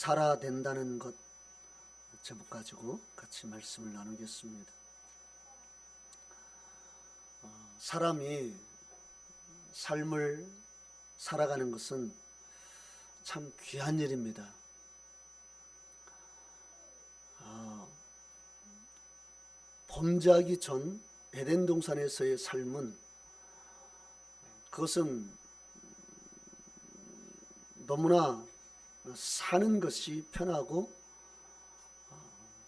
살아낸다는 것 제목 가지고 같이 말씀을 나누겠습니다. 사람이 삶을 살아가는 것은 참 귀한 일입니다. 범죄하기 전 에덴 동산에서의 삶은 그것은 너무나 사는 것이 편하고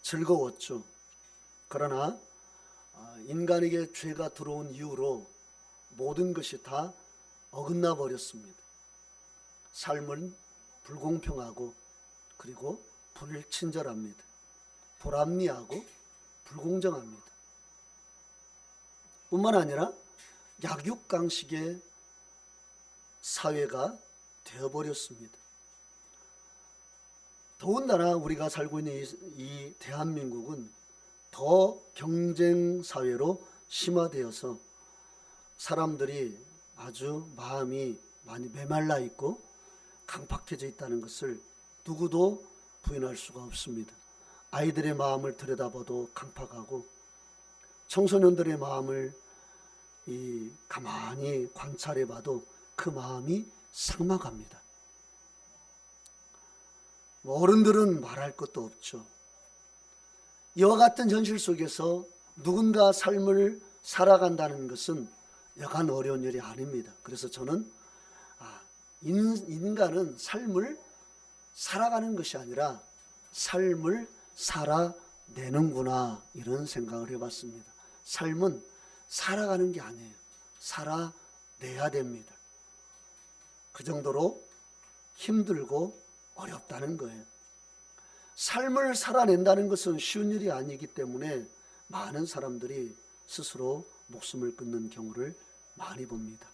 즐거웠죠. 그러나 인간에게 죄가 들어온 이후로 모든 것이 다 어긋나 버렸습니다. 삶은 불공평하고 그리고 불친절합니다. 불합리하고 불공정합니다. 뿐만 아니라 약육강식의 사회가 되어버렸습니다. 더군다나 우리가 살고 있는 이 대한민국은 더 경쟁사회로 심화되어서 사람들이 아주 마음이 많이 메말라 있고 강팍해져 있다는 것을 누구도 부인할 수가 없습니다. 아이들의 마음을 들여다봐도 강팍하고 청소년들의 마음을 가만히 관찰해봐도 그 마음이 삭막합니다. 어른들은 말할 것도 없죠. 이와 같은 현실 속에서 누군가 삶을 살아간다는 것은 여간 어려운 일이 아닙니다. 그래서 저는 인간은 삶을 살아가는 것이 아니라 삶을 살아내는구나, 이런 생각을 해봤습니다. 삶은 살아가는 게 아니에요. 살아내야 됩니다. 그 정도로 힘들고 어렵다는 거예요. 삶을 살아낸다는 것은 쉬운 일이 아니기 때문에 많은 사람들이 스스로 목숨을 끊는 경우를 많이 봅니다.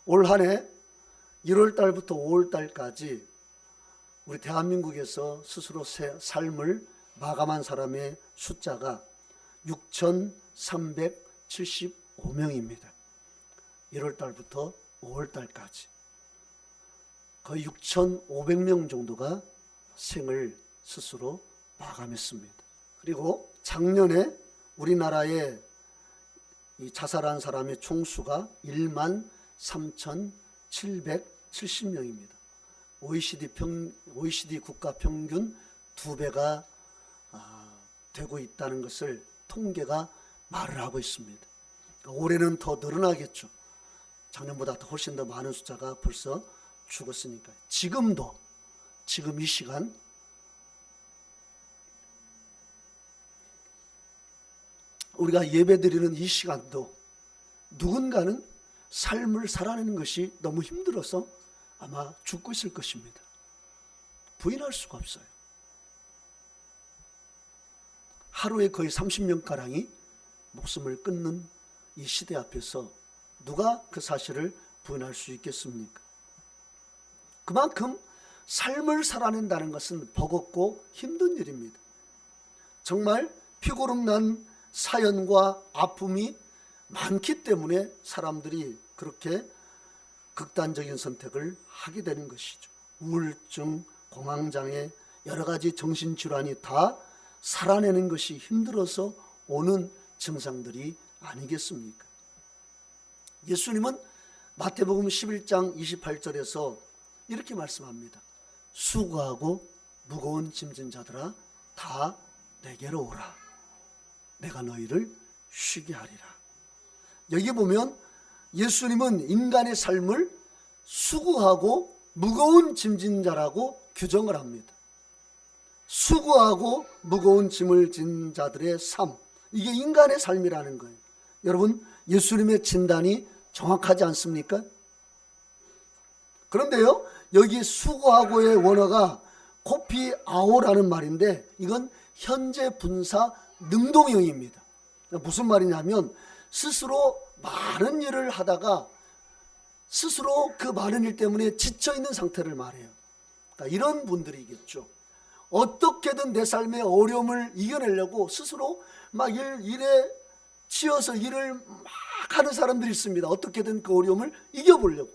올 한 해 1월 달부터 5월 달까지 우리 대한민국에서 스스로 삶을 마감한 사람의 숫자가 6,375명입니다. 1월 달부터 5월 달까지 거의 6,500명 정도가 생을 스스로 마감했습니다. 그리고 작년에 우리나라에 이 자살한 사람의 총수가 13,770명입니다. OECD 국가 평균 2배가 되고 있다는 것을 통계가 말을 하고 있습니다. 올해는 더 늘어나겠죠. 작년보다 훨씬 더 많은 숫자가 벌써 죽었으니까. 지금 이 시간 우리가 예배드리는 이 시간도 누군가는 삶을 살아내는 것이 너무 힘들어서 아마 죽고 있을 것입니다. 부인할 수가 없어요. 하루에 거의 30명가량이 목숨을 끊는 이 시대 앞에서 누가 그 사실을 부인할 수 있겠습니까? 그만큼 삶을 살아낸다는 것은 버겁고 힘든 일입니다. 정말 피고름난 사연과 아픔이 많기 때문에 사람들이 그렇게 극단적인 선택을 하게 되는 것이죠. 우울증, 공황장애, 여러 가지 정신질환이 다 살아내는 것이 힘들어서 오는 증상들이 아니겠습니까? 예수님은 마태복음 11장 28절에서 이렇게 말씀합니다. 수고하고 무거운 짐진 자들아 다 내게로 오라. 내가 너희를 쉬게 하리라. 여기 보면 예수님은 인간의 삶을 수고하고 무거운 짐진 자라고 규정을 합니다. 수고하고 무거운 짐을 진 자들의 삶, 이게 인간의 삶이라는 거예요. 여러분, 예수님의 진단이 정확하지 않습니까? 그런데요, 여기 수고하고의 원어가 코피아오라는 말인데 이건 현재 분사 능동형입니다. 무슨 말이냐면 스스로 많은 일을 하다가 스스로 그 많은 일 때문에 지쳐있는 상태를 말해요. 그러니까 이런 분들이겠죠. 어떻게든 내 삶의 어려움을 이겨내려고 스스로 막 일에 치여서 일을 막 하는 사람들이 있습니다. 어떻게든 그 어려움을 이겨보려고.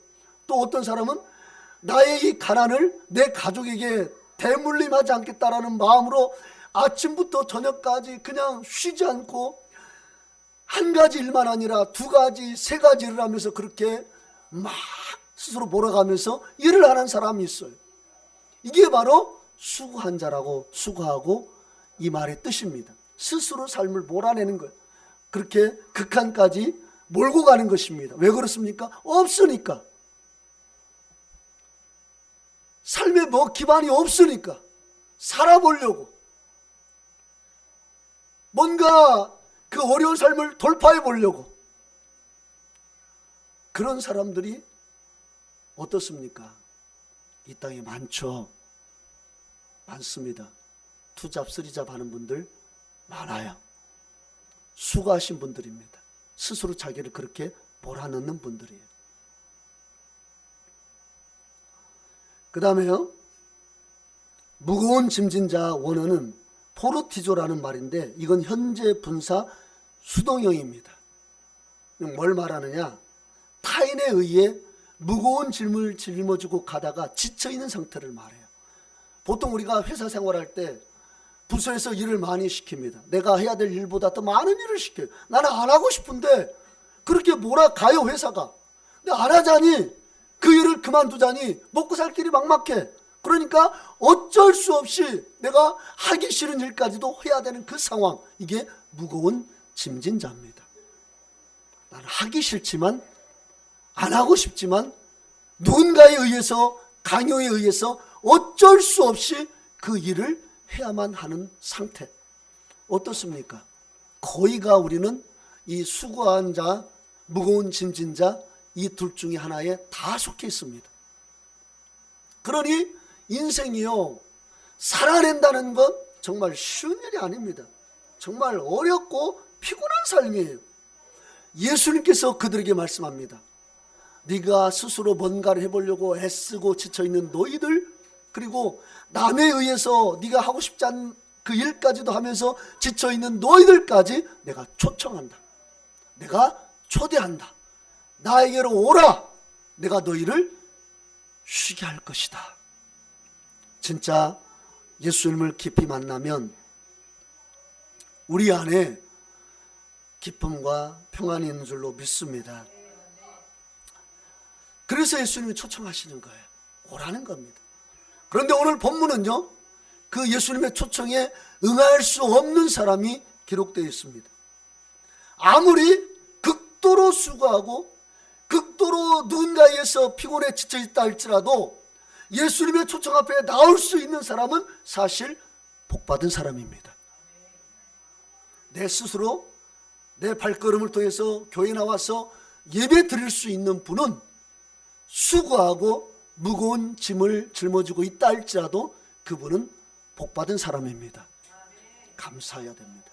또 어떤 사람은 나의 이 가난을 내 가족에게 대물림하지 않겠다라는 마음으로 아침부터 저녁까지 그냥 쉬지 않고 한 가지 일만 아니라 두 가지, 세 가지 일을 하면서 그렇게 막 스스로 몰아가면서 일을 하는 사람이 있어요. 이게 바로 수고한 자라고, 수고하고 이 말의 뜻입니다. 스스로 삶을 몰아내는 거예요. 그렇게 극한까지 몰고 가는 것입니다. 왜 그렇습니까? 없으니까. 삶에 뭐 기반이 없으니까 살아보려고, 뭔가 그 어려운 삶을 돌파해 보려고. 그런 사람들이 어떻습니까? 이 땅에 많죠. 많습니다. 투잡, 쓰리잡 하는 분들 많아요. 수고하신 분들입니다. 스스로 자기를 그렇게 몰아넣는 분들이에요. 그 다음에요, 무거운 짐진 자 원어는 포르티조라는 말인데, 이건 현재 분사 수동형입니다. 뭘 말하느냐? 타인에 의해 무거운 짐을 짊어지고 가다가 지쳐있는 상태를 말해요. 보통 우리가 회사 생활할 때 부서에서 일을 많이 시킵니다. 내가 해야 될 일보다 더 많은 일을 시켜요. 나는 안 하고 싶은데 그렇게 몰아가요, 회사가. 근데 안 하자니, 그 일을 그만두자니 먹고 살 길이 막막해. 그러니까 어쩔 수 없이 내가 하기 싫은 일까지도 해야 되는 그 상황, 이게 무거운 짐진 자입니다. 나는 하기 싫지만, 안 하고 싶지만 누군가에 의해서, 강요에 의해서 어쩔 수 없이 그 일을 해야만 하는 상태. 어떻습니까? 거의가 우리는 이 수고한 자, 무거운 짐진 자, 이 둘 중에 하나에 다 속해 있습니다. 그러니 인생이요, 살아낸다는 건 정말 쉬운 일이 아닙니다. 정말 어렵고 피곤한 삶이에요. 예수님께서 그들에게 말씀합니다. 네가 스스로 뭔가를 해보려고 애쓰고 지쳐있는 너희들, 그리고 남에 의해서 네가 하고 싶지 않은 그 일까지도 하면서 지쳐있는 너희들까지 내가 초청한다. 내가 초대한다. 나에게로 오라. 내가 너희를 쉬게 할 것이다. 진짜 예수님을 깊이 만나면 우리 안에 기쁨과 평안이 있는 줄로 믿습니다. 그래서 예수님이 초청하시는 거예요. 오라는 겁니다. 그런데 오늘 본문은요, 그 예수님의 초청에 응할 수 없는 사람이 기록되어 있습니다. 아무리 극도로 수고하고 극도로 누군가에 의해서 피곤해 지쳐있다 할지라도 예수님의 초청 앞에 나올 수 있는 사람은 사실 복받은 사람입니다. 내 스스로 내 발걸음을 통해서 교회에 나와서 예배 드릴 수 있는 분은 수고하고 무거운 짐을 짊어지고 있다 할지라도 그분은 복받은 사람입니다. 감사해야 됩니다.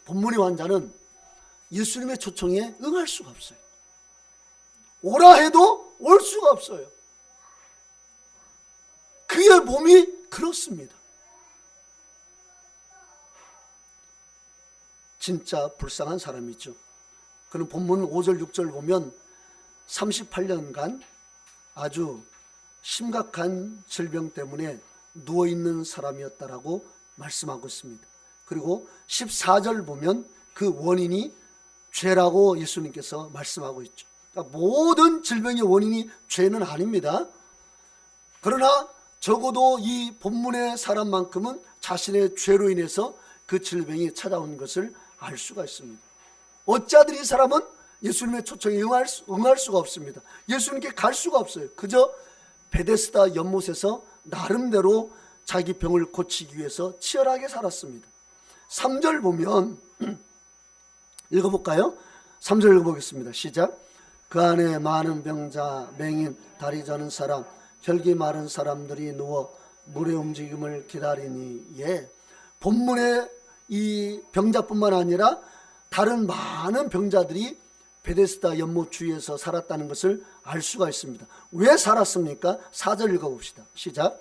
본문의 환자는 예수님의 초청에 응할 수가 없어요. 오라 해도 올 수가 없어요. 그의 몸이 그렇습니다. 진짜 불쌍한 사람이죠. 그는 본문 5절 6절 보면 38년간 아주 심각한 질병 때문에 누워있는 사람이었다라고 말씀하고 있습니다. 그리고 14절 보면 그 원인이 죄라고 예수님께서 말씀하고 있죠. 그러니까 모든 질병의 원인이 죄는 아닙니다. 그러나 적어도 이 본문의 사람만큼은 자신의 죄로 인해서 그 질병이 찾아온 것을 알 수가 있습니다. 어찌하든 이 사람은 예수님의 초청에 응할 수가 없습니다. 예수님께 갈 수가 없어요. 그저 베데스다 연못에서 나름대로 자기 병을 고치기 위해서 치열하게 살았습니다. 3절 보면 읽어볼까요? 3절 읽어보겠습니다. 시작. 그 안에 많은 병자, 맹인, 다리 저는 사람, 혈기 마른 사람들이 누워 물의 움직임을 기다리니. 예, 본문의 이 병자뿐만 아니라 다른 많은 병자들이 베데스다 연못 주위에서 살았다는 것을 알 수가 있습니다. 왜 살았습니까? 4절 읽어봅시다. 시작.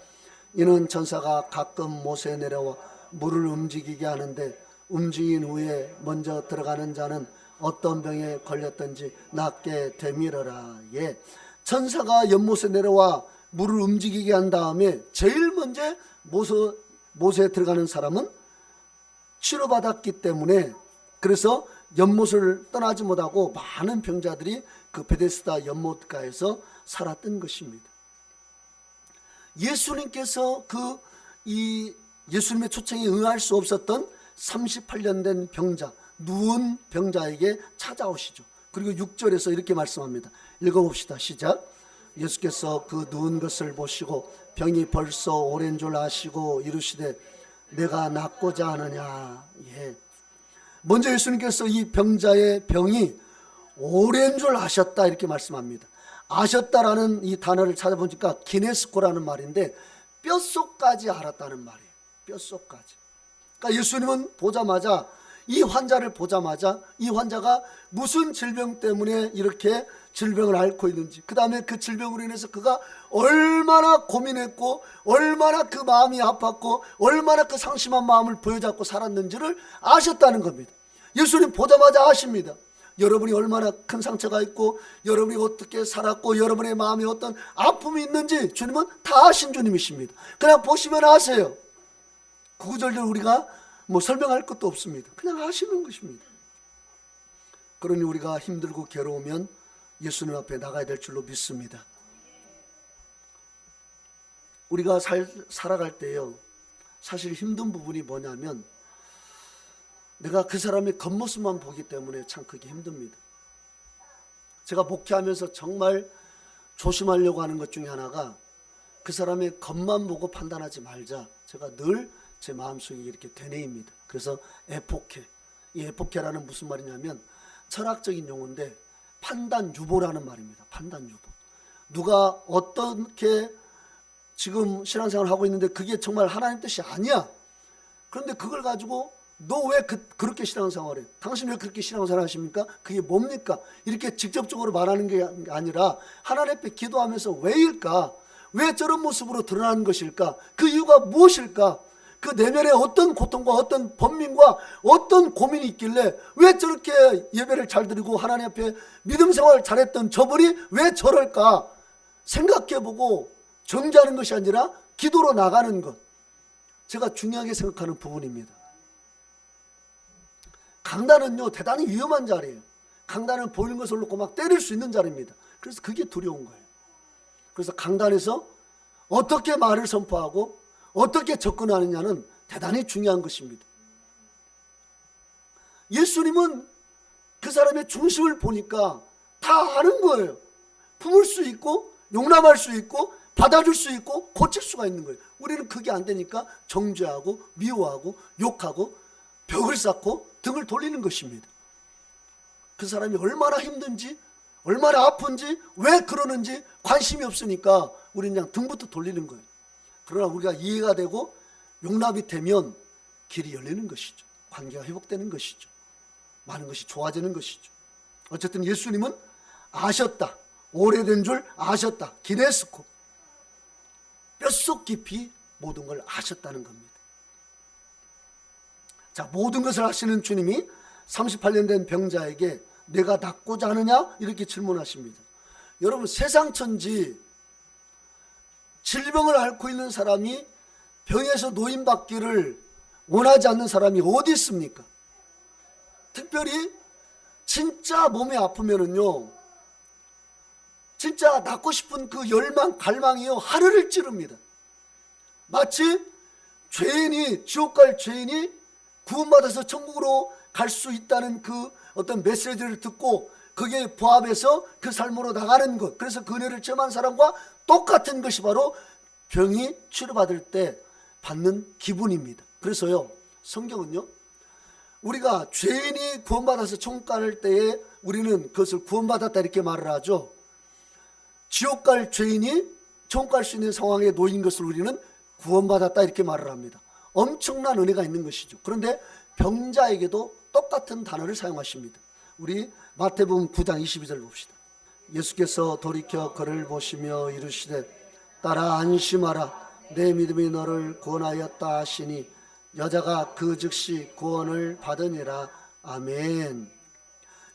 이는 천사가 가끔 못에 내려와 물을 움직이게 하는데 움직인 후에 먼저 들어가는 자는 어떤 병에 걸렸든지 낫게 되밀어라. 예, 천사가 연못에 내려와 물을 움직이게 한 다음에 제일 먼저 못에 들어가는 사람은 치료받았기 때문에, 그래서 연못을 떠나지 못하고 많은 병자들이 그 베데스다 연못가에서 살았던 것입니다. 예수님께서 예수님의 초청에 응할 수 없었던 38년 된 병자, 누운 병자에게 찾아오시죠. 그리고 6절에서 이렇게 말씀합니다. 읽어봅시다. 시작. 예수께서 그 누운 것을 보시고 병이 벌써 오랜 줄 아시고 이르시되 내가 낫고자 하느냐. 예. 먼저 예수님께서 이 병자의 병이 오랜 줄 아셨다 이렇게 말씀합니다. 아셨다라는 이 단어를 찾아보니까 기네스코라는 말인데 뼛속까지 알았다는 말이에요. 뼛속까지. 그러니까 예수님은 보자마자, 이 환자를 보자마자 이 환자가 무슨 질병 때문에 이렇게 질병을 앓고 있는지, 그 다음에 그 질병으로 인해서 그가 얼마나 고민했고 얼마나 그 마음이 아팠고 얼마나 그 상심한 마음을 부여잡고 살았는지를 아셨다는 겁니다. 예수님 보자마자 아십니다. 여러분이 얼마나 큰 상처가 있고 여러분이 어떻게 살았고 여러분의 마음에 어떤 아픔이 있는지 주님은 다 아신 주님이십니다. 그냥 보시면 아세요. 구구절절 우리가 설명할 것도 없습니다. 그냥 아시는 것입니다. 그러니 우리가 힘들고 괴로우면 예수님 앞에 나가야 될 줄로 믿습니다. 우리가 살아갈 때요, 사실 힘든 부분이 뭐냐면 내가 그 사람의 겉모습만 보기 때문에 참 그게 힘듭니다. 제가 목회하면서 정말 조심하려고 하는 것 중에 하나가 그 사람의 겉만 보고 판단하지 말자. 제가 늘 제 마음속에 이렇게 되뇌입니다. 그래서 에포케, 이 에포케라는 무슨 말이냐면 철학적인 용어인데 판단 유보라는 말입니다. 판단 유보. 누가 어떻게 지금 신앙생활을 하고 있는데 그게 정말 하나님 뜻이 아니야. 그런데 그걸 가지고 너 왜 그렇게 신앙생활해? 당신 왜 그렇게 신앙생활 하십니까? 그게 뭡니까? 이렇게 직접적으로 말하는 게 아니라 하나님 앞에 기도하면서 왜일까? 왜 저런 모습으로 드러나는 것일까? 그 이유가 무엇일까? 그 내면에 어떤 고통과 어떤 번민과 어떤 고민이 있길래 왜 저렇게 예배를 잘 드리고 하나님 앞에 믿음 생활 잘했던 저분이 왜 저럴까? 생각해보고 정죄하는 것이 아니라 기도로 나가는 것, 제가 중요하게 생각하는 부분입니다. 강단은요 대단히 위험한 자리예요. 강단은 보이는 것을 놓고 막 때릴 수 있는 자리입니다. 그래서 그게 두려운 거예요. 그래서 강단에서 어떻게 말을 선포하고 어떻게 접근하느냐는 대단히 중요한 것입니다. 예수님은 그 사람의 중심을 보니까 다 아는 거예요. 품을 수 있고 용납할 수 있고 받아줄 수 있고 고칠 수가 있는 거예요. 우리는 그게 안 되니까 정죄하고 미워하고 욕하고 벽을 쌓고 등을 돌리는 것입니다. 그 사람이 얼마나 힘든지 얼마나 아픈지 왜 그러는지 관심이 없으니까 우리는 그냥 등부터 돌리는 거예요. 그러나 우리가 이해가 되고 용납이 되면 길이 열리는 것이죠. 관계가 회복되는 것이죠. 많은 것이 좋아지는 것이죠. 어쨌든 예수님은 아셨다. 오래된 줄 아셨다. 기네스코. 뼛속 깊이 모든 걸 아셨다는 겁니다. 자, 모든 것을 아시는 주님이 38년 된 병자에게 내가 낫고자 하느냐? 이렇게 질문하십니다. 여러분, 세상 천지 질병을 앓고 있는 사람이 병에서 노임받기를 원하지 않는 사람이 어디 있습니까? 특별히 진짜 몸이 아프면은요, 진짜 낫고 싶은 그 열망, 갈망이요 하늘을 찌릅니다. 마치 죄인이, 지옥 갈 죄인이 구원받아서 천국으로 갈 수 있다는 그 어떤 메시지를 듣고 거기에 부합해서 그 삶으로 나가는 것, 그래서 그 은혜를 체험한 사람과 똑같은 것이 바로 병이 치료받을 때 받는 기분입니다. 그래서요, 성경은요, 우리가 죄인이 구원받아서 천국 갈 때에 우리는 그것을 구원받았다 이렇게 말을 하죠. 지옥 갈 죄인이 천국 갈 수 있는 상황에 놓인 것을 우리는 구원받았다 이렇게 말을 합니다. 엄청난 은혜가 있는 것이죠. 그런데 병자에게도 똑같은 단어를 사용하십니다. 우리 마태복음 9장 22절 봅시다. 예수께서 돌이켜 그를 보시며 이르시되 따라 안심하라. 내 믿음이 너를 구원하였다 하시니 여자가 그 즉시 구원을 받으니라. 아멘.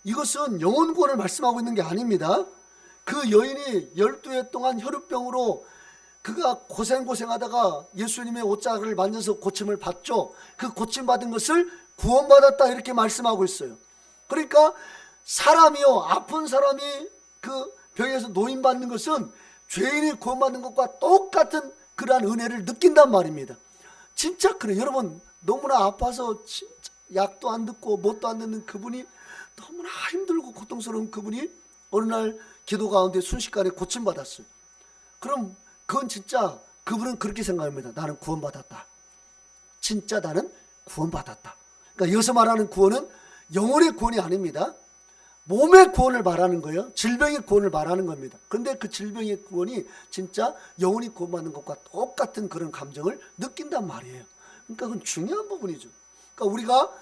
이것은 영혼 구원을 말씀하고 있는 게 아닙니다. 그 여인이 12해 동안 혈루병으로 그가 고생하다가 예수님의 옷자락을 만져서 고침을 받죠. 그 고침 받은 것을 구원받았다 이렇게 말씀하고 있어요. 그러니까 사람이요, 아픈 사람이 그 병에서 노인받는 것은 죄인이 구원받는 것과 똑같은 그러한 은혜를 느낀단 말입니다. 진짜 그래요. 여러분, 너무나 아파서 진짜 약도 안 듣고 뭣도 안 듣는 그분이, 너무나 힘들고 고통스러운 그분이 어느 날 기도 가운데 순식간에 고침받았어요. 그럼 그건 진짜 그분은 그렇게 생각합니다. 나는 구원받았다. 진짜 나는 구원받았다. 그러니까 여기서 말하는 구원은 영혼의 구원이 아닙니다. 몸의 구원을 말하는 거예요. 질병의 구원을 말하는 겁니다. 그런데 그 질병의 구원이 진짜 영혼이 구원받는 것과 똑같은 그런 감정을 느낀단 말이에요. 그러니까 그건 중요한 부분이죠. 그러니까 우리가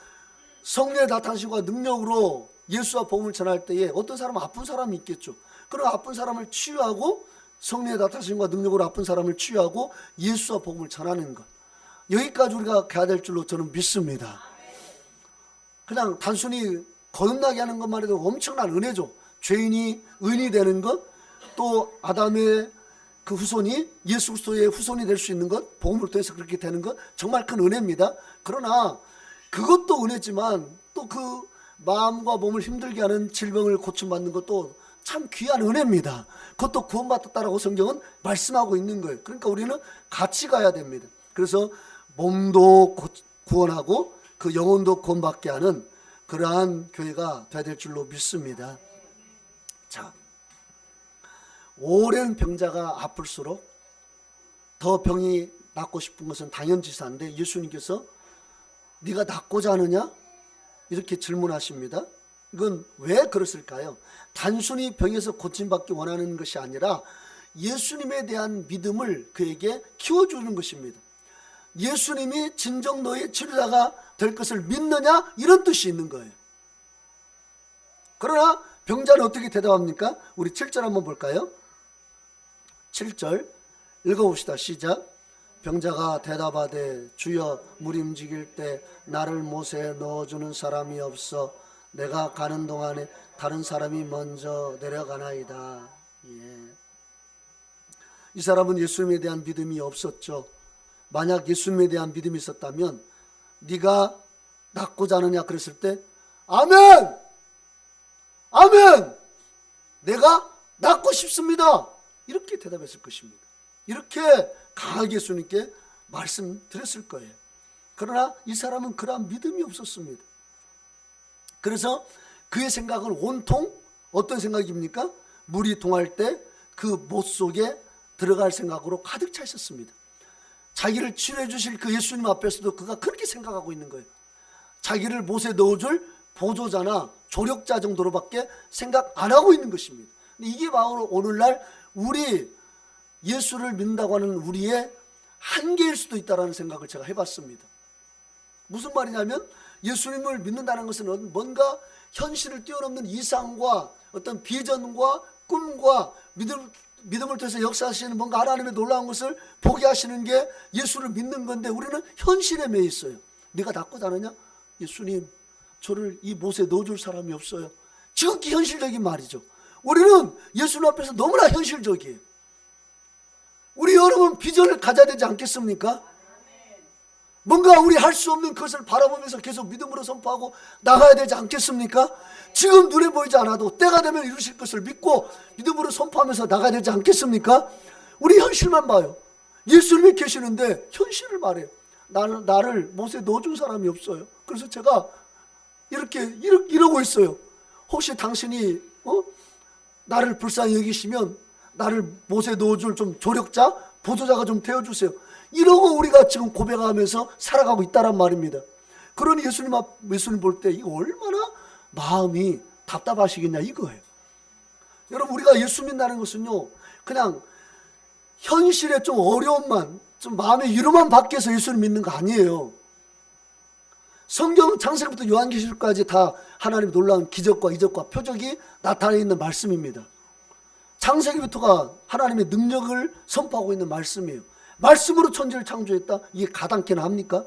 성령의 나타나심과 능력으로 예수와 복음을 전할 때에 어떤 사람은 아픈 사람이 있겠죠. 그런 아픈 사람을 치유하고, 성령의 나타나심과 능력으로 아픈 사람을 치유하고 예수와 복음을 전하는 것, 여기까지 우리가 가야 될 줄로 저는 믿습니다. 그냥 단순히 거듭나게 하는 것만 해도 엄청난 은혜죠. 죄인이 의인이 되는 것, 또 아담의 그 후손이 예수 그리스도의 후손이 될 수 있는 것, 복음을 통해서 그렇게 되는 것, 정말 큰 은혜입니다. 그러나 그것도 은혜지만 또 그 마음과 몸을 힘들게 하는 질병을 고침받는 것도 참 귀한 은혜입니다. 그것도 구원받았다라고 성경은 말씀하고 있는 거예요. 그러니까 우리는 같이 가야 됩니다. 그래서 몸도 구원하고 그 영혼도 구원받게 하는 그러한 교회가 되어야 될 줄로 믿습니다. 자, 오랜 병자가 아플수록 더 병이 낫고 싶은 것은 당연지사인데, 예수님께서 네가 낫고자 하느냐? 이렇게 질문하십니다. 이건 왜 그랬을까요? 단순히 병에서 고침받기 원하는 것이 아니라 예수님에 대한 믿음을 그에게 키워주는 것입니다. 예수님이 진정 너의 치료자가 될 것을 믿느냐? 이런 뜻이 있는 거예요. 그러나 병자는 어떻게 대답합니까? 우리 7절 한번 볼까요? 7절 읽어봅시다. 시작. 병자가 대답하되 주여, 물이 움직일 때 나를 못에 넣어주는 사람이 없어 내가 가는 동안에 다른 사람이 먼저 내려가나이다. 예. 이 사람은 예수님에 대한 믿음이 없었죠. 만약 예수님에 대한 믿음이 있었다면 네가 낫고자 하느냐 그랬을 때 아멘! 아멘! 내가 낫고 싶습니다. 이렇게 대답했을 것입니다. 이렇게 강하게 예수님께 말씀드렸을 거예요. 그러나 이 사람은 그러한 믿음이 없었습니다. 그래서 그의 생각은 온통 어떤 생각입니까? 물이 동할 때 그 못 속에 들어갈 생각으로 가득 차 있었습니다. 자기를 치료해 주실 그 예수님 앞에서도 그가 그렇게 생각하고 있는 거예요. 자기를 못에 넣어줄 보조자나 조력자 정도로밖에 생각 안 하고 있는 것입니다. 근데 이게 바로 오늘날 우리 예수를 믿는다고 하는 우리의 한계일 수도 있다는 생각을 제가 해봤습니다. 무슨 말이냐면, 예수님을 믿는다는 것은 뭔가 현실을 뛰어넘는 이상과 어떤 비전과 꿈과 믿음을 통해서 역사하시는 뭔가 하나님의 놀라운 것을 보게 하시는 게 예수를 믿는 건데, 우리는 현실에 매여 있어요. 네가 낫고자 하느냐? 예수님, 저를 이 못에 넣어줄 사람이 없어요. 지극히 현실적인 말이죠. 우리는 예수님 앞에서 너무나 현실적이에요. 우리 여러분 비전을 가져야 되지 않겠습니까? 뭔가 우리 할 수 없는 것을 바라보면서 계속 믿음으로 선포하고 나가야 되지 않겠습니까? 지금 눈에 보이지 않아도 때가 되면 이루실 것을 믿고 믿음으로 선포하면서 나가야 되지 않겠습니까? 우리 현실만 봐요. 예수님이 계시는데 현실을 말해요. 나를 못에 넣어준 사람이 없어요. 그래서 제가 이러고 있어요. 혹시 당신이 나를 불쌍히 여기시면 나를 못에 넣어줄 좀 조력자, 보조자가 좀 되어주세요. 이러고 우리가 지금 고백하면서 살아가고 있다란 말입니다. 그러니 예수님 볼 때 이거 얼마나 마음이 답답하시겠냐 이거예요. 여러분, 우리가 예수 믿는다는 것은요, 그냥 현실에 좀 어려움만, 좀 마음의 위로만 받기 위해서 예수를 믿는 거 아니에요. 성경 창세기부터 요한계시록까지 다 하나님의 놀라운 기적과 이적과 표적이 나타나 있는 말씀입니다. 창세기부터가 하나님의 능력을 선포하고 있는 말씀이에요. 말씀으로 천지를 창조했다? 이게 가당키나 합니까?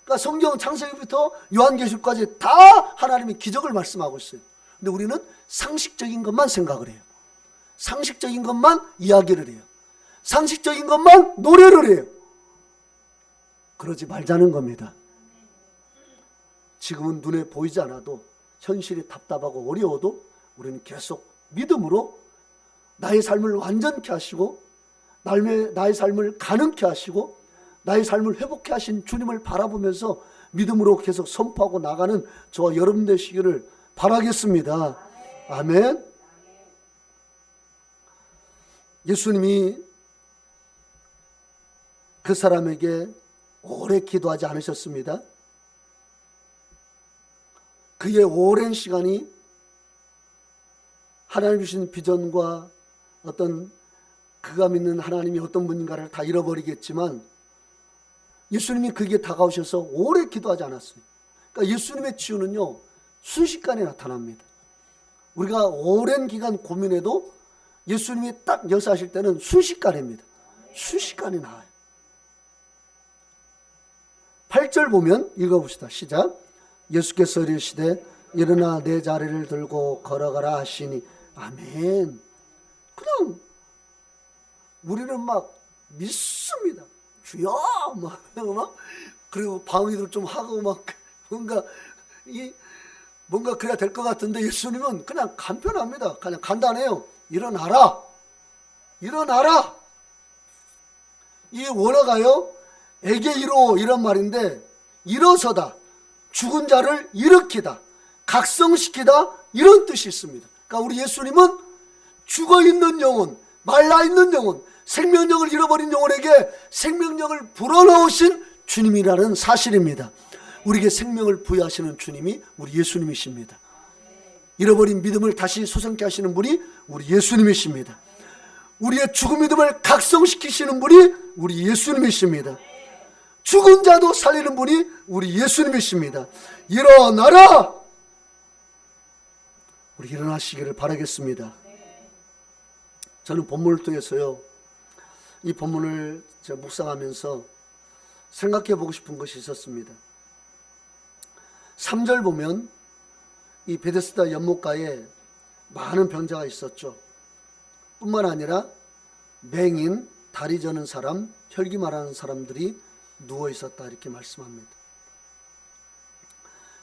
그러니까 성경 창세기부터 요한계시록까지 다 하나님의 기적을 말씀하고 있어요. 근데 우리는 상식적인 것만 생각을 해요. 상식적인 것만 이야기를 해요. 상식적인 것만 노래를 해요. 그러지 말자는 겁니다. 지금은 눈에 보이지 않아도 현실이 답답하고 어려워도 우리는 계속 믿음으로 나의 삶을 완전케 하시고 나의 삶을 가능케 하시고 나의 삶을 회복케 하신 주님을 바라보면서 믿음으로 계속 선포하고 나가는 저와 여러분 되시기를 바라겠습니다. 아멘. 예수님이 그 사람에게 오래 기도하지 않으셨습니다. 그의 오랜 시간이 하나님 주신 비전과 어떤 그가 믿는 하나님이 어떤 분인가를 다 잃어버리겠지만 예수님이 그에게 다가오셔서 오래 기도하지 않았어요. 그러니까 예수님의 치유는요, 순식간에 나타납니다. 우리가 오랜 기간 고민해도 예수님이 딱 역사하실 때는 순식간입니다. 순식간에 나와요. 8절 보면 읽어봅시다. 시작. 예수께서 이르시되 일어나 내 자리를 들고 걸어가라 하시니. 아멘. 그냥 우리는 막 믿습니다. 주여 막 그리고 방언도 좀 하고 막 뭔가 그래야 될 것 같은데 예수님은 그냥 간편합니다. 그냥 간단해요. 일어나라. 일어나라. 이 원어가요, 에게이로 이런 말인데 일어서다, 죽은 자를 일으키다, 각성시키다 이런 뜻이 있습니다. 그러니까 우리 예수님은 죽어있는 영혼, 말라있는 영혼, 생명력을 잃어버린 영혼에게 생명력을 불어넣으신 주님이라는 사실입니다. 우리에게 생명을 부여하시는 주님이 우리 예수님이십니다. 잃어버린 믿음을 다시 소생케 하시는 분이 우리 예수님이십니다. 우리의 죽은 믿음을 각성시키시는 분이 우리 예수님이십니다. 죽은 자도 살리는 분이 우리 예수님이십니다. 일어나라! 우리 일어나시기를 바라겠습니다. 저는 본문을 통해서요, 이 본문을 제가 묵상하면서 생각해 보고 싶은 것이 있었습니다. 3절 보면 이 베데스다 연못가에 많은 병자가 있었죠. 뿐만 아니라 맹인, 다리 저는 사람, 혈기 말하는 사람들이 누워 있었다 이렇게 말씀합니다.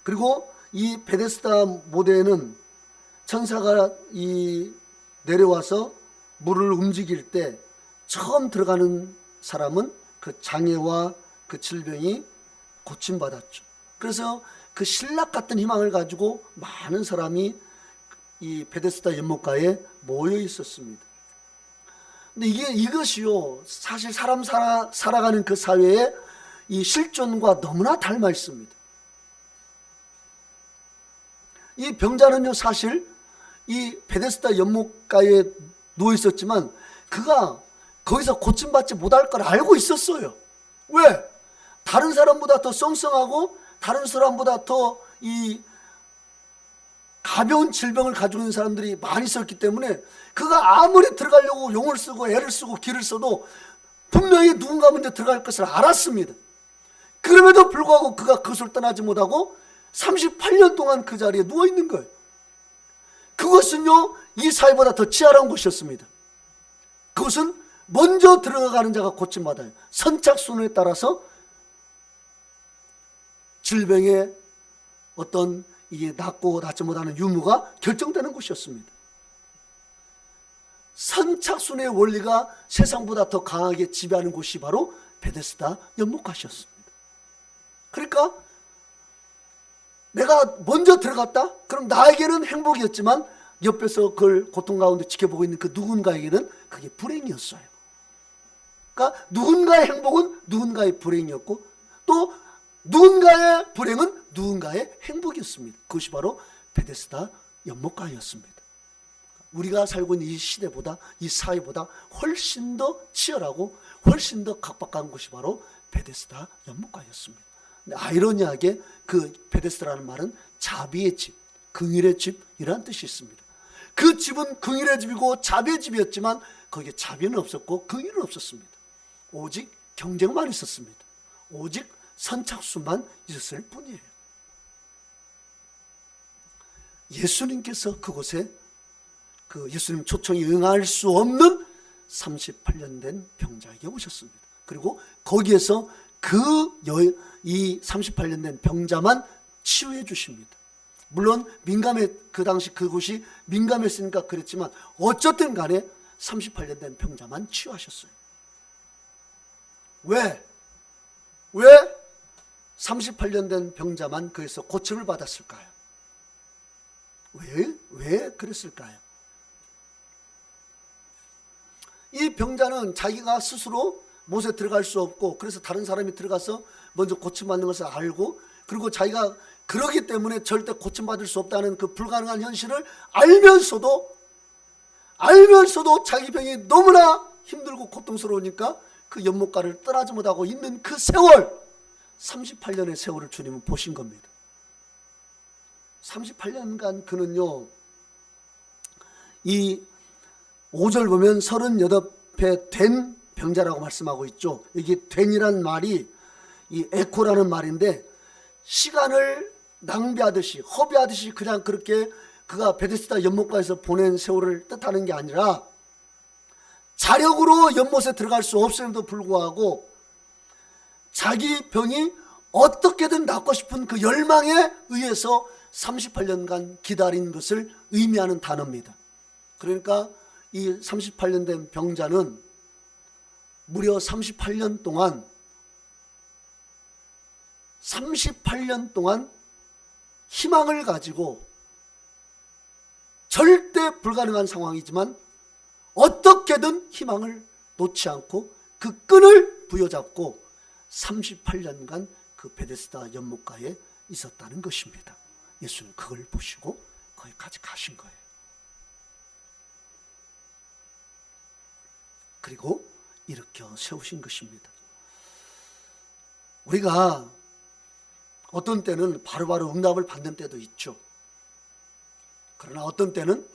그리고 이 베데스다 모대에는 천사가 내려와서 물을 움직일 때 처음 들어가는 사람은 그 장애와 그 질병이 고침받았죠. 그래서 그 신락 같은 희망을 가지고 많은 사람이 이 베데스다 연못가에 모여 있었습니다. 근데 이것이요, 사실 사람 살아가는 그 사회에 이 실존과 너무나 닮아 있습니다. 이 병자는요, 사실 이 베데스다 연못가에 누워 있었지만 그가 거기서 고침받지 못할 걸 알고 있었어요. 왜? 다른 사람보다 더 썽썽하고 다른 사람보다 더 이 가벼운 질병을 가지고 있는 사람들이 많이 있었기 때문에 그가 아무리 들어가려고 용을 쓰고 애를 쓰고 기를 써도 분명히 누군가 먼저 들어갈 것을 알았습니다. 그럼에도 불구하고 그가 그것을 떠나지 못하고 38년 동안 그 자리에 누워 있는 거예요. 그것은요, 이 사회보다 더 치열한 것이었습니다. 그것은 먼저 들어가는 자가 고침받아요. 선착순에 따라서 질병의 어떤 이게 낫고 낫지 못하는 유무가 결정되는 것이었습니다. 선착순의 원리가 세상보다 더 강하게 지배하는 곳이 바로 베데스다 연못가시였습니다. 그러니까 내가 먼저 들어갔다? 그럼 나에게는 행복이었지만 옆에서 그걸 고통 가운데 지켜보고 있는 그 누군가에게는 그게 불행이었어요. 그러니까 누군가의 행복은 누군가의 불행이었고 또 누군가의 불행은 누군가의 행복이었습니다. 그것이 바로 베데스다 연못가였습니다. 우리가 살고 있는 이 시대보다, 이 사회보다 훨씬 더 치열하고 훨씬 더 각박한 곳이 바로 베데스다 연못가였습니다. 아이러니하게 그 베데스다라는 말은 자비의 집, 긍휼의 집이라는 뜻이 있습니다. 그 집은 긍휼의 집이고 자비의 집이었지만 거기에 자비는 없었고 긍휼은 없었습니다. 오직 경쟁만 있었습니다. 오직 선착순만 있었을 뿐이에요. 예수님께서 그곳에 그 예수님 초청이 응할 수 없는 38년 된 병자에게 오셨습니다. 그리고 거기에서 이 38년 된 병자만 치유해 주십니다. 물론 그 당시 그곳이 민감했으니까 그랬지만 어쨌든 간에 38년 된 병자만 치유하셨어요. 왜 38년 된 병자만 거기서 고침을 받았을까요? 왜 그랬을까요? 이 병자는 자기가 스스로 못에 들어갈 수 없고, 그래서 다른 사람이 들어가서 먼저 고침받는 것을 알고, 그리고 자기가 그러기 때문에 절대 고침받을 수 없다는 그 불가능한 현실을 알면서도 자기 병이 너무나 힘들고 고통스러우니까 그 연못가를 떠나지 못하고 있는 그 세월, 38년의 세월을 주님은 보신 겁니다. 38년간 그는요, 이 5절 보면 38회 된 병자라고 말씀하고 있죠. 이게 된이란 말이 이 에코라는 말인데, 시간을 낭비하듯이 허비하듯이 그냥 그렇게 그가 베데스다 연못가에서 보낸 세월을 뜻하는 게 아니라, 자력으로 연못에 들어갈 수 없음에도 불구하고 자기 병이 어떻게든 낫고 싶은 그 열망에 의해서 38년간 기다린 것을 의미하는 단어입니다. 그러니까 이 38년 된 병자는 무려 38년 동안 희망을 가지고, 절대 불가능한 상황이지만 어떻게든 희망을 놓지 않고 그 끈을 부여잡고 38년간 그 베데스다 연못가에 있었다는 것입니다. 예수는 그걸 보시고 거기까지 가신 거예요. 그리고 일으켜 세우신 것입니다. 우리가 어떤 때는 바로바로 응답을 받는 때도 있죠. 그러나 어떤 때는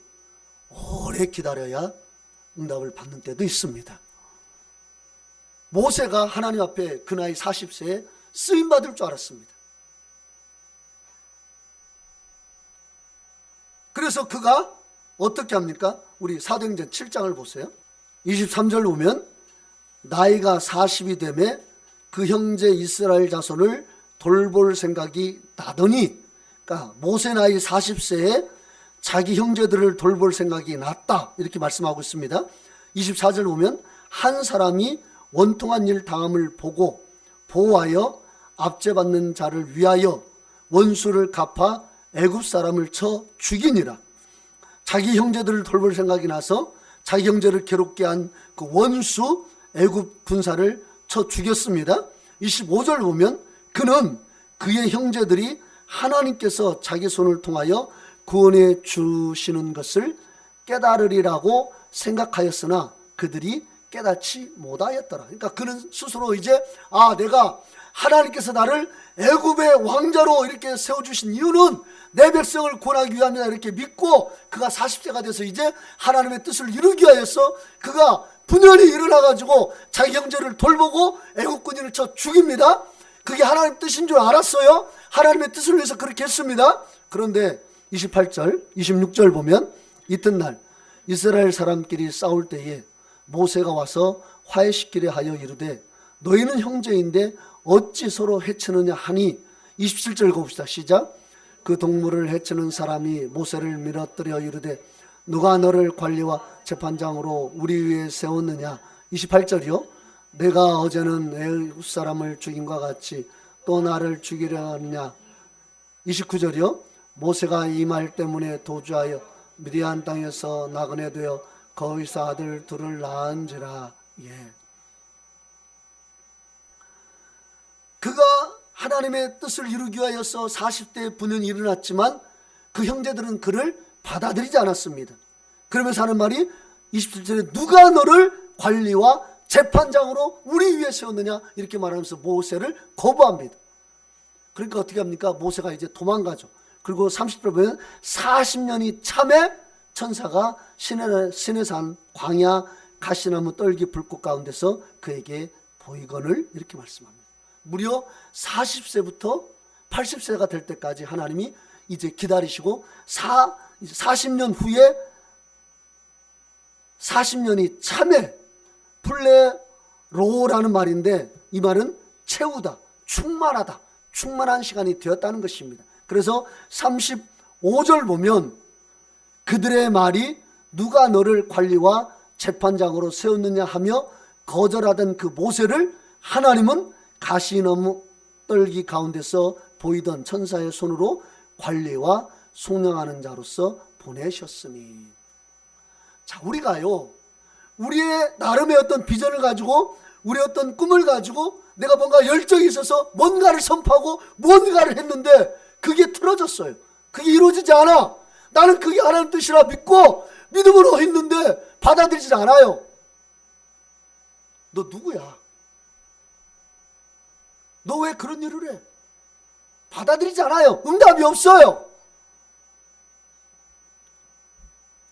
오래 기다려야 응답을 받는 때도 있습니다. 모세가 하나님 앞에 그 나이 40세에 쓰임받을 줄 알았습니다. 그래서 그가 어떻게 합니까? 우리 사도행전 7장을 보세요. 23절 보면 나이가 40이 되매 그 형제 이스라엘 자손을 돌볼 생각이 나더니, 그러니까 모세 나이 40세에 자기 형제들을 돌볼 생각이 났다, 이렇게 말씀하고 있습니다. 24절 보면 한 사람이 원통한 일 당함을 보고 보호하여 압제받는 자를 위하여 원수를 갚아 애굽 사람을 쳐 죽이니라. 자기 형제들을 돌볼 생각이 나서 자기 형제를 괴롭게 한 그 원수 애굽 군사를 쳐 죽였습니다. 25절 보면 그는 그의 형제들이 하나님께서 자기 손을 통하여 구원해 주시는 것을 깨달으리라고 생각하였으나 그들이 깨닫지 못하였더라. 그러니까 그는 스스로 이제 내가 하나님께서 나를 애굽의 왕자로 이렇게 세워주신 이유는 내 백성을 구원하기 위함이다, 이렇게 믿고 그가 40세가 돼서 이제 하나님의 뜻을 이루기 위하여서 그가 분연히 일어나가지고 자기 형제를 돌보고 애굽 군인을 쳐 죽입니다. 그게 하나님의 뜻인 줄 알았어요. 하나님의 뜻을 위해서 그렇게 했습니다. 그런데 28절 26절 보면 이튿날 이스라엘 사람끼리 싸울 때에 모세가 와서 화해시키려 하여 이르되 너희는 형제인데 어찌 서로 해치느냐 하니, 27절 봅시다. 시작. 그 동물을 해치는 사람이 모세를 밀어뜨려 이르되 누가 너를 관리와 재판장으로 우리 위에 세웠느냐. 28절이요. 내가 어제는 애굽 사람을 죽인 것 같이 또 나를 죽이려 하느냐. 29절이요. 모세가 이 말 때문에 도주하여 미디안 땅에서 나그네 되어 거기서 아들 둘을 낳은지라. 그가 하나님의 뜻을 이루기 위하여서 40대에 분연히 일어났지만 그 형제들은 그를 받아들이지 않았습니다. 그러면서 하는 말이 27절에 누가 너를 관리와 재판장으로 우리 위에 세웠느냐, 이렇게 말하면서 모세를 거부합니다. 그러니까 어떻게 합니까? 모세가 이제 도망가죠. 그리고 30절 보면 40년이 참에 천사가 시내산 광야 가시나무 떨기 불꽃 가운데서 그에게 보이거늘, 이렇게 말씀합니다. 무려 40세부터 80세가 될 때까지 하나님이 이제 기다리시고 40년 후에 40년이 참에 플레로라는 말인데 이 말은 채우다, 충만하다, 충만한 시간이 되었다는 것입니다. 그래서 35절 보면 그들의 말이 누가 너를 관리와 재판장으로 세웠느냐 하며 거절하던 그 모세를 하나님은 가시나무 떨기 가운데서 보이던 천사의 손으로 관리와 속량하는 자로서 보내셨으니. 자, 우리가요, 우리의 나름의 어떤 비전을 가지고, 우리의 어떤 꿈을 가지고 내가 뭔가 열정이 있어서 뭔가를 선포하고 뭔가를 했는데 그게 틀어졌어요. 그게 이루어지지 않아. 나는 그게 하나님 뜻이라 믿고 믿음으로 했는데 받아들이지 않아요. 너 누구야? 너 왜 그런 일을 해? 받아들이지 않아요. 응답이 없어요.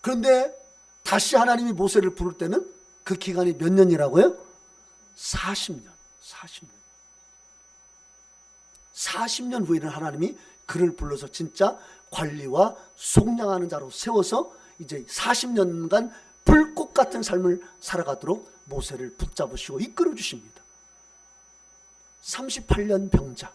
그런데 다시 하나님이 모세를 부를 때는 그 기간이 몇 년이라고요? 40년. 40년 후에는 하나님이 그를 불러서 진짜 관리와 속량하는 자로 세워서 이제 40년간 불꽃 같은 삶을 살아가도록 모세를 붙잡으시고 이끌어 주십니다. 38년 병자.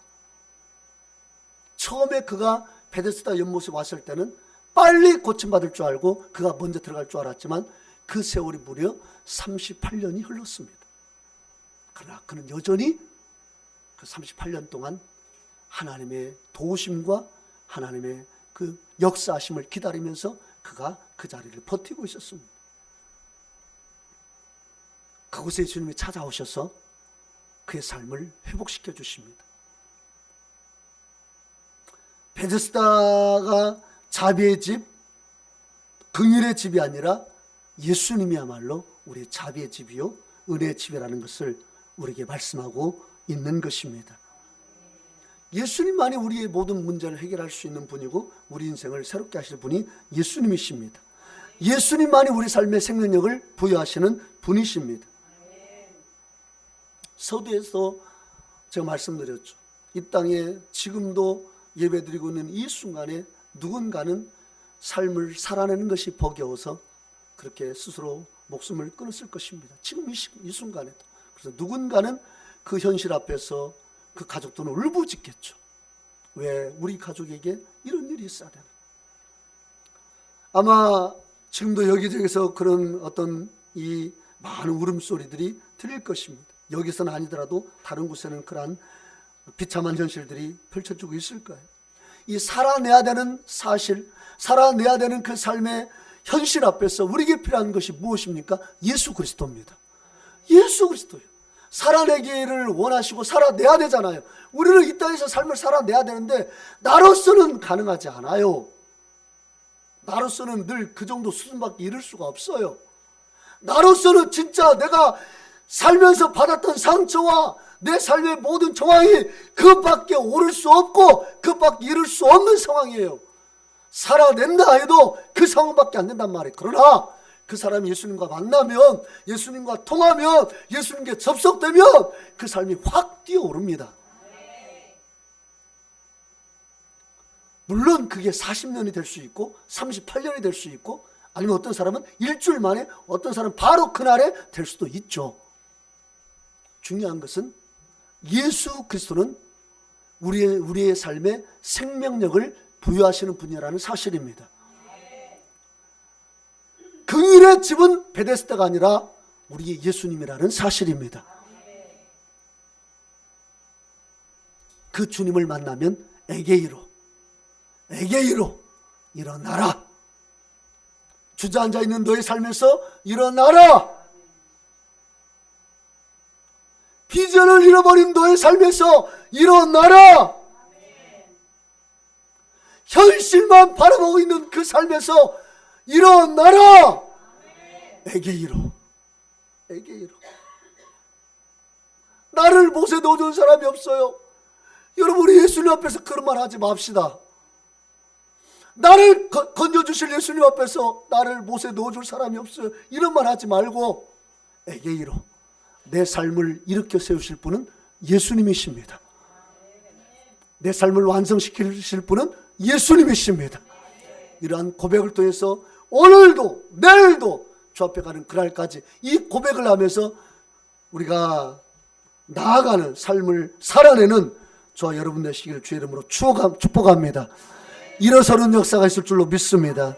처음에 그가 베데스다 연못에 왔을 때는 빨리 고침받을 줄 알고 그가 먼저 들어갈 줄 알았지만 그 세월이 무려 38년이 흘렀습니다. 그러나 그는 여전히 그 38년 동안 하나님의 도우심과 하나님의 그 역사하심을 기다리면서 그가 그 자리를 버티고 있었습니다. 그곳에 주님이 찾아오셔서 그의 삶을 회복시켜 주십니다. 베데스다가 자비의 집, 긍휼의 집이 아니라 예수님이야말로 우리의 자비의 집이요 은혜의 집이라는 것을 우리에게 말씀하고 있는 것입니다. 예수님만이 우리의 모든 문제를 해결할 수 있는 분이고 우리 인생을 새롭게 하실 분이 예수님이십니다. 예수님만이 우리 삶의 생명력을 부여하시는 분이십니다. 서두에서 제가 말씀드렸죠. 이 땅에 지금도 예배드리고 있는 이 순간에 누군가는 삶을 살아내는 것이 버거워서 그렇게 스스로 목숨을 끊었을 것입니다. 지금 이 순간에도. 그래서 누군가는 그 현실 앞에서 그 가족들은 울부짖겠죠. 왜 우리 가족에게 이런 일이 있어야 되나? 아마 지금도 여기저기서 그런 어떤 이 많은 울음소리들이 들릴 것입니다. 여기서는 아니더라도 다른 곳에는 그러한 비참한 현실들이 펼쳐지고 있을 거예요. 이 살아내야 되는 사실, 살아내야 되는 그 삶의 현실 앞에서 우리에게 필요한 것이 무엇입니까? 예수 그리스도입니다. 예수 그리스도요. 살아내기를 원하시고 살아내야 되잖아요. 우리는 이 땅에서 삶을 살아내야 되는데 나로서는 가능하지 않아요. 나로서는 늘 그 정도 수준밖에 이룰 수가 없어요. 나로서는 진짜 내가 살면서 받았던 상처와 내 삶의 모든 정황이 그것밖에 오를 수 없고 그것밖에 이룰 수 없는 상황이에요. 살아낸다 해도 그 상황밖에 안 된단 말이에요. 그러나 그 사람이 예수님과 만나면, 예수님과 통하면, 예수님께 접속되면 그 삶이 확 뛰어오릅니다. 물론 그게 40년이 될 수 있고 38년이 될 수 있고 아니면 어떤 사람은 일주일 만에, 어떤 사람은 바로 그날에 될 수도 있죠. 중요한 것은 예수 그리스도는 우리의 삶에 생명력을 부여하시는 분이라는 사실입니다. 긍휼의 집은 베데스다가 아니라 우리 예수님이라는 사실입니다. 그 주님을 만나면 에게이로 일어나라. 주저앉아 있는 너의 삶에서 일어나라. 비전을 잃어버린 너의 삶에서 일어나라. 현실만 바라보고 있는 그 삶에서 일어나라. 에게이로. 나를 못에 넣어준 사람이 없어요. 여러분, 우리 예수님 앞에서 그런 말 하지 맙시다. 나를 건져주실 예수님 앞에서 나를 못에 넣어줄 사람이 없어요. 이런 말 하지 말고 에게이로, 내 삶을 일으켜 세우실 분은 예수님이십니다. 내 삶을 완성시키실 분은 예수님이십니다. 이러한 고백을 통해서 오늘도 내일도 주 앞에 가는 그날까지 이 고백을 하면서 우리가 나아가는 삶을 살아내는 저와 여러분 되시기를 주의 이름으로 축복합니다. 일어서는 역사가 있을 줄로 믿습니다.